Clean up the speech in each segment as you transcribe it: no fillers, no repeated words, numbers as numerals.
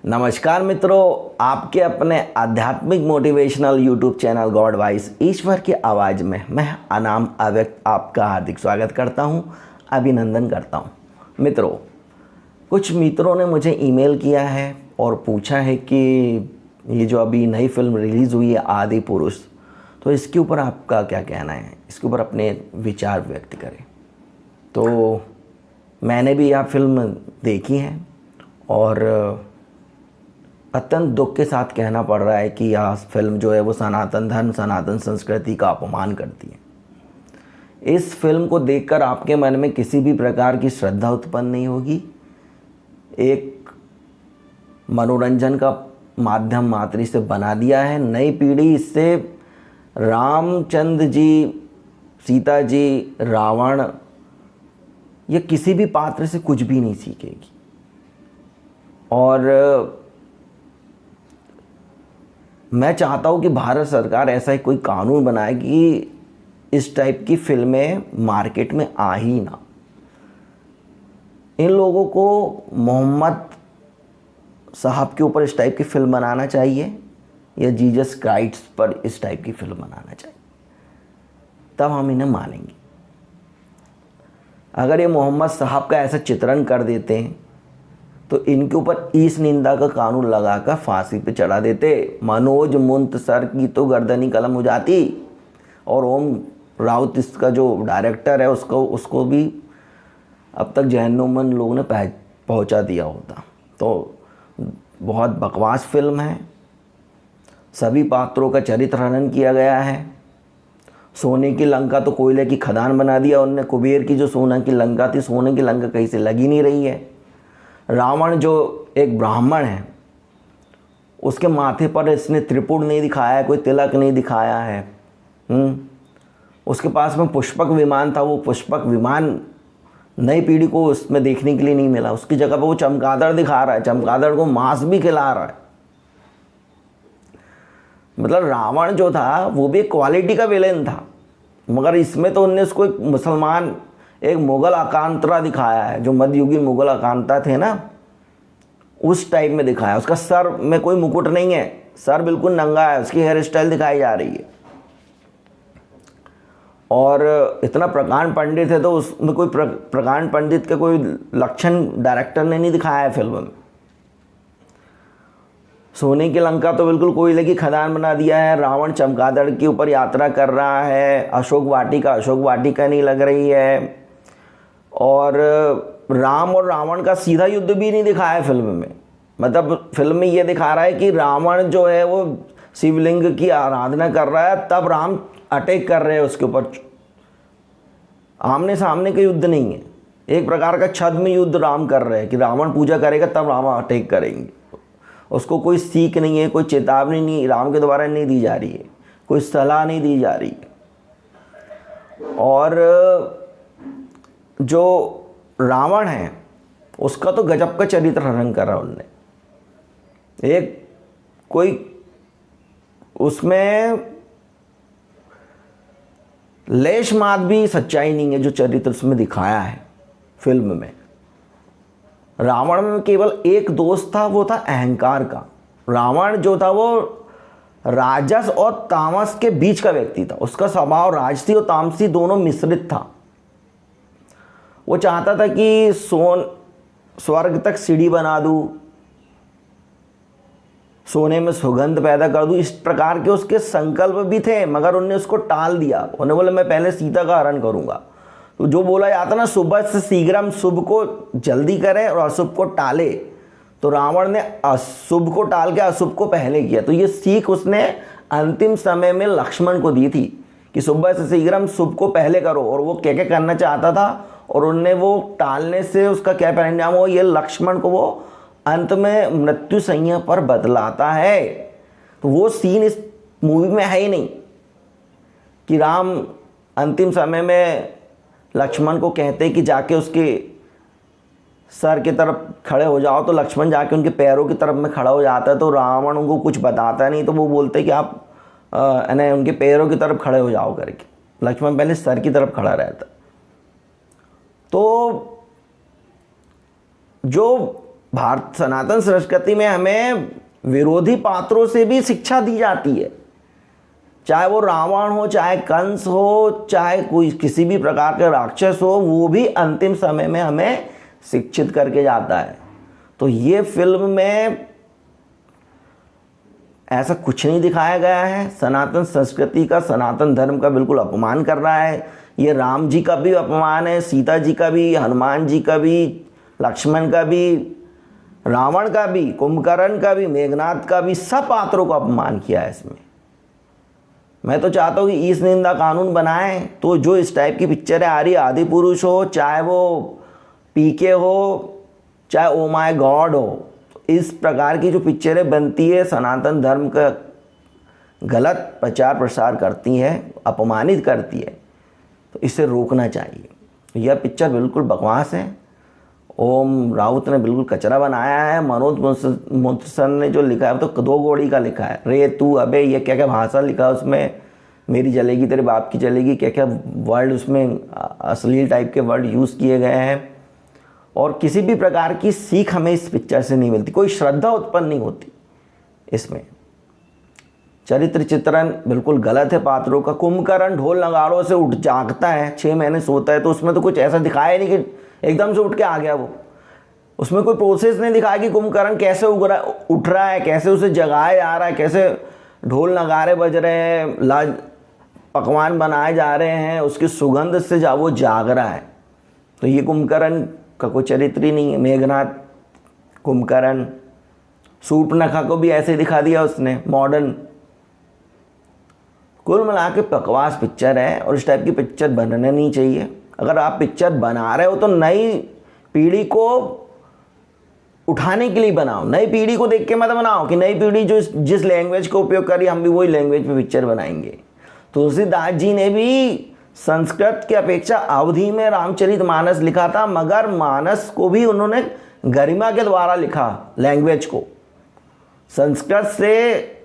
नमस्कार मित्रों, आपके अपने आध्यात्मिक motivational YouTube channel God voice ईश्वर की आवाज़ में मैं अनाम अव्यक्त आपका हार्दिक स्वागत करता हूं, अभिनंदन करता हूं। मित्रों, कुछ मित्रों ने मुझे ईमेल किया है और पूछा है कि ये जो अभी नई फिल्म रिलीज़ हुई है आदि पुरुष, तो इसके ऊपर आपका क्या कहना है, इसके ऊपर अपने विचार व्यक्त करें। तो मैंने भी यह फिल्म देखी है और अत्यंत दुख के साथ कहना पड़ रहा है कि यह फिल्म जो है वो सनातन धर्म, सनातन संस्कृति का अपमान करती है। इस फिल्म को देखकर आपके मन में किसी भी प्रकार की श्रद्धा उत्पन्न नहीं होगी। एक मनोरंजन का माध्यम मात्र से बना दिया है। नई पीढ़ी इससे रामचंद्र जी, सीता जी, रावण या किसी भी पात्र से कुछ भी नहीं सीखेगी। और मैं चाहता हूँ कि भारत सरकार ऐसा ही कोई कानून बनाए कि इस टाइप की फिल्में मार्केट में आ ही ना। इन लोगों को मोहम्मद साहब के ऊपर इस टाइप की फिल्म बनाना चाहिए या जीसस क्राइस्ट पर इस टाइप की फिल्म बनाना चाहिए, तब हम इन्हें मानेंगे। अगर ये मोहम्मद साहब का ऐसा चित्रण कर देते हैं तो इनके ऊपर ईश निंदा का कानून लगाकर फांसी पे चढ़ा देते। मनोज मुंत सर की तो गर्दनी कलम हो जाती और ओम राउत इसका जो डायरेक्टर है उसको भी अब तक जहन्नुम में लोगों ने पहुंचा दिया होता। तो बहुत बकवास फिल्म है। सभी पात्रों का चरित्र हनन किया गया है। सोने की लंका तो कोयले की खदान बना दिया उनने। कुबेर की जो सोने की लंका थी, सोने की लंका कहीं से लगी नहीं रही है। रावण जो एक ब्राह्मण है, उसके माथे पर इसने त्रिपुर नहीं दिखाया है, कोई तिलक नहीं दिखाया है। उसके पास में पुष्पक विमान था, वो पुष्पक विमान नई पीढ़ी को उसमें देखने के लिए नहीं मिला। उसकी जगह पर वो चमगादड़ दिखा रहा है, चमगादड़ को मांस भी खिला रहा है। मतलब रावण जो था वो भी एक क्वालिटी का विलेन था, मगर इसमें तो उनने उसको एक मुसलमान, एक मुगल आकांतरा दिखाया है, जो मध्ययुगीन मुगल आकांता थे ना, उस टाइप में दिखाया। उसका सर में कोई मुकुट नहीं है, सर बिल्कुल नंगा है, उसकी हेयर स्टाइल दिखाई जा रही है। और इतना प्रकांड पंडित है तो उसमें कोई प्रकांड पंडित के कोई लक्षण डायरेक्टर ने नहीं दिखाया है फिल्म में। सोने की लंका तो बिल्कुल कोयले की खदान बना दिया है। रावण चमगादड़ के ऊपर यात्रा कर रहा है। अशोक वाटिका नहीं लग रही है। और राम और रावण का सीधा युद्ध भी नहीं दिखाया है फिल्म में। मतलब फिल्म में ये दिखा रहा है कि रावण जो है वो शिवलिंग की आराधना कर रहा है, तब राम अटैक कर रहे हैं उसके ऊपर। आमने सामने का युद्ध नहीं है, एक प्रकार का छद्म युद्ध राम कर रहे हैं कि रावण पूजा करेगा तब राम अटैक करेंगे। उसको कोई सीख नहीं है, कोई चेतावनी नहीं राम के द्वारा नहीं दी जा रही है, कोई सलाह नहीं दी जा रही है। और जो रावण है उसका तो गजब का चरित्र हनन करा उनने। एक कोई उसमें लेश मात भी सच्चाई नहीं है जो चरित्र उसमें दिखाया है फिल्म में। रावण में केवल एक दोस्त था, वो था अहंकार का। रावण जो था वो राजस और तामस के बीच का व्यक्ति था। उसका स्वभाव राजसी और तामसी दोनों मिश्रित था। वो चाहता था कि स्वर्ग तक सीढ़ी बना दूं, सोने में सुगंध पैदा कर दूं, इस प्रकार के उसके संकल्प भी थे, मगर उनने उसको टाल दिया। उन्होंने बोला मैं पहले सीता का हरण करूंगा। तो जो बोला जाता ना, शुभ से शीघ्रम, शुभ को जल्दी करे और अशुभ को टाले, तो रावण ने अशुभ को टाल के अशुभ को पहले किया। तो ये सीख उसने अंतिम समय में लक्ष्मण को दी थी कि शुभ से शीघ्रम, शुभ को पहले करो। और वो क्या क्या करना चाहता था और उनने वो टालने से उसका क्या परिणाम हो, ये लक्ष्मण को वो अंत में मृत्यु संज्ञा पर बतलाता है। तो वो सीन इस मूवी में है ही नहीं कि राम अंतिम समय में लक्ष्मण को कहते कि जाके उसके सर की तरफ खड़े हो जाओ, तो लक्ष्मण जाके उनके पैरों की तरफ में खड़ा हो जाता है। तो रावण उनको कुछ बताता नहीं, तो वो बोलते कि आप उनके पैरों की तरफ खड़े हो जाओ करके। लक्ष्मण पहले सर की तरफ खड़ा रहता। तो जो भारत सनातन संस्कृति में हमें विरोधी पात्रों से भी शिक्षा दी जाती है, चाहे वो रावण हो, चाहे कंस हो, चाहे कोई किसी भी प्रकार के राक्षस हो, वो भी अंतिम समय में हमें शिक्षित करके जाता है। तो ये फिल्म में ऐसा कुछ नहीं दिखाया गया है। सनातन संस्कृति का, सनातन धर्म का बिल्कुल अपमान कर रहा है। ये राम जी का भी अपमान है, सीता जी का भी, हनुमान जी का भी, लक्ष्मण का भी, रावण का भी, कुंभकर्ण का भी, मेघनाथ का भी, सब पात्रों को अपमान किया है इसमें। मैं तो चाहता हूँ कि इस निंदा कानून बनाएं तो जो इस टाइप की पिक्चरें आ रही है, आदि पुरुष हो, चाहे वो पीके हो, चाहे ओ माय गॉड हो, इस प्रकार की जो पिक्चरें बनती है सनातन धर्म का गलत प्रचार प्रसार करती हैं, अपमानित करती है, तो इसे रोकना चाहिए। यह पिक्चर बिल्कुल बकवास है। ओम राउत ने बिल्कुल कचरा बनाया है। मनोज मुंतसन ने जो लिखा है वो तो 2 गोड़ी का लिखा है। रे तू अबे, ये क्या क्या भाषा लिखा है उसमें, मेरी जलेगी तेरे बाप की जलेगी, क्या क्या वर्ड उसमें अश्लील टाइप के वर्ड यूज़ किए गए हैं। और किसी भी प्रकार की सीख हमें इस पिक्चर से नहीं मिलती, कोई श्रद्धा उत्पन्न नहीं होती इसमें। चरित्र चित्रण बिल्कुल गलत है पात्रों का। कुंभकर्ण ढोल नगाड़ों से उठ जागता है, 6 महीने सोता है, तो उसमें तो कुछ ऐसा दिखाया नहीं कि एकदम से उठ के आ गया वो। उसमें कोई प्रोसेस नहीं दिखाया कि कुंभकर्ण कैसे उठ रहा है, कैसे उसे जगाया जा रहा है, कैसे ढोल नगाड़े बज रहे हैं, लाज पकवान बनाए जा रहे हैं, उसकी सुगंध से वो जाग रहा है। तो ये कुंभकर्ण का कोई चरित्र ही नहीं है। मेघनाथ, कुंभकर्ण, शूर्पणखा को भी ऐसे दिखा दिया उसने, मॉडर्न। कुल मिला के बकवास पिक्चर है और इस टाइप की पिक्चर बनना नहीं चाहिए। अगर आप पिक्चर बना रहे हो तो नई पीढ़ी को उठाने के लिए बनाओ, नई पीढ़ी को देख के मत बनाओ कि नई पीढ़ी जो जिस लैंग्वेज का उपयोग करी हम भी वही लैंग्वेज में पिक्चर बनाएंगे। तुलसीदास जी ने भी संस्कृत की अपेक्षा अवधि में रामचरितमानस लिखा था, मगर मानस को भी उन्होंने गरिमा के द्वारा लिखा, लैंग्वेज को। संस्कृत से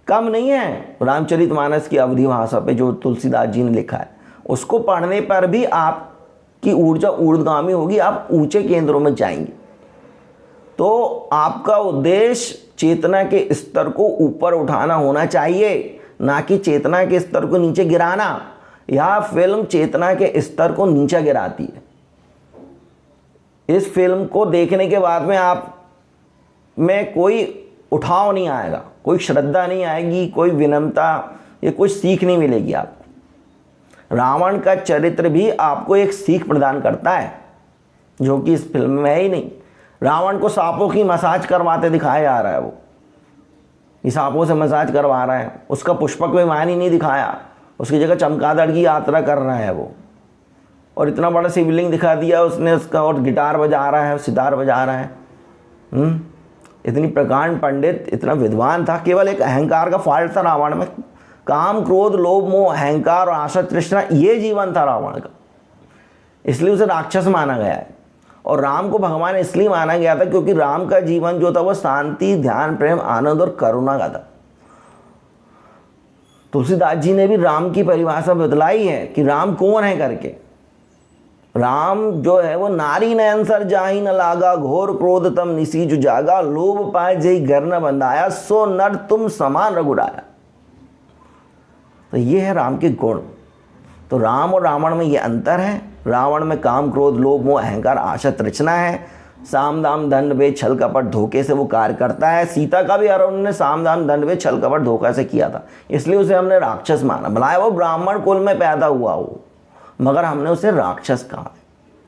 कम नहीं है रामचरितमानस की अवधि भाषा पे जो तुलसीदास जी ने लिखा है। उसको पढ़ने पर भी आपकी ऊर्जा ऊर्ध्वगामी होगी, आप ऊंचे केंद्रों में जाएंगे। तो आपका उद्देश्य चेतना के स्तर को ऊपर उठाना होना चाहिए, ना कि चेतना के स्तर को नीचे गिराना। यह फिल्म चेतना के स्तर को नीचे गिराती है। इस फिल्म को देखने के बाद में आप में कोई उठाव नहीं आएगा, कोई श्रद्धा नहीं आएगी, कोई विनम्रता या कुछ सीख नहीं मिलेगी आपको। रावण का चरित्र भी आपको एक सीख प्रदान करता है, जो कि इस फिल्म में है ही नहीं। रावण को सांपों की मसाज करवाते दिखाया जा रहा है, वो सांपों से मसाज करवा रहा है। उसका पुष्पक विमान ही नहीं दिखाया, उसकी जगह चमगादड़ की यात्रा कर रहा है वो। और इतना बड़ा शिवलिंग दिखा दिया उसने उसका, और गिटार बजा रहा है, सितार बजा रहा है। इतनी प्रकांड पंडित, इतना विद्वान था, केवल एक अहंकार का फॉल्ट था रावण में। काम, क्रोध, लोभ, मोह, अहंकार और आशा तृष्णा, ये जीवन था रावण का, इसलिए उसे राक्षस माना गया है। और राम को भगवान इसलिए माना गया था क्योंकि राम का जीवन जो था वो शांति, ध्यान, प्रेम, आनंद और करुणा का था। तुलसीदास जी ने भी राम की परिभाषा बदलाई है कि राम कौन है करके। राम जो है वो नारी नयन सर जाहि न लागा, घोर क्रोध तम निसी जो जागा, लोभ पाए जय घर न बंधाया, सो नर तुम समान रघुराया। तो ये है राम के गुण। तो राम और रावण में ये अंतर है। रावण में काम, क्रोध, लोभ, मोह, अहंकार, आशा, तृष्णा है। साम दाम दंड भेद छल कपट धोखे से वो कार्य करता है। सीता का भी अरुण ने साम दाम दंड भेद छल कपट धोखा से किया था, इसलिए उसे हमने राक्षस माना। भला वो ब्राह्मण कुल में पैदा हुआ हो, मगर हमने उसे राक्षस कहा।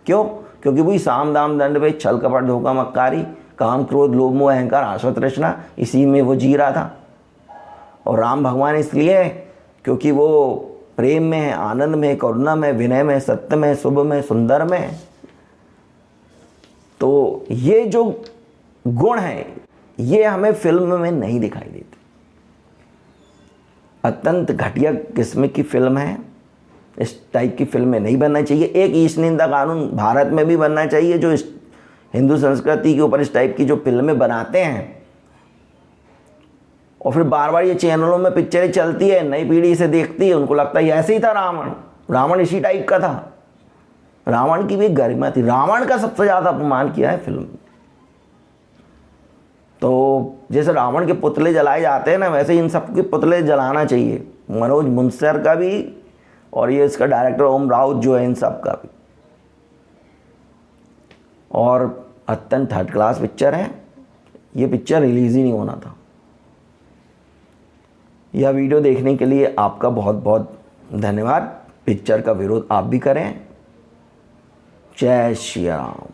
क्यों? क्योंकि वही साम दाम दंड भेद छल कपट धोखा मक्कारी, काम, क्रोध, लोभ, मोह, अहंकार, आशा, तृष्णा, इसी में वो जी रहा था। और राम भगवान इसलिए क्योंकि वो प्रेम में है, आनंद में है, करुणा में, विनय में, सत्य में, शुभ में, सुंदर में। तो ये जो गुण हैं ये हमें फिल्म में नहीं दिखाई देते। अत्यंत घटिया किस्म की फिल्म है। इस टाइप की फिल्में नहीं बनना चाहिए। एक ईश निंदा कानून भारत में भी बनना चाहिए, जो इस हिंदू संस्कृति के ऊपर इस टाइप की जो फिल्में बनाते हैं और फिर बार बार ये चैनलों में पिक्चरें चलती है, नई पीढ़ी इसे देखती है, उनको लगता है ऐसे ही था रावण, रावण इसी टाइप का था। रावण की भी गरिमा थी। रावण का सबसे ज़्यादा अपमान किया है फिल्म में। जैसे रावण के पुतले जलाए जाते हैं ना, वैसे इन सब के पुतले जलाना चाहिए, मनोज मुंसर का भी और ये इसका डायरेक्टर ओम राउत जो है, इन सब का भी। और अत्यंत थर्ड क्लास पिक्चर है, ये पिक्चर रिलीज़ ही नहीं होना था। यह वीडियो देखने के लिए आपका बहुत बहुत धन्यवाद। पिक्चर का विरोध आप भी करें। जय श्री राम।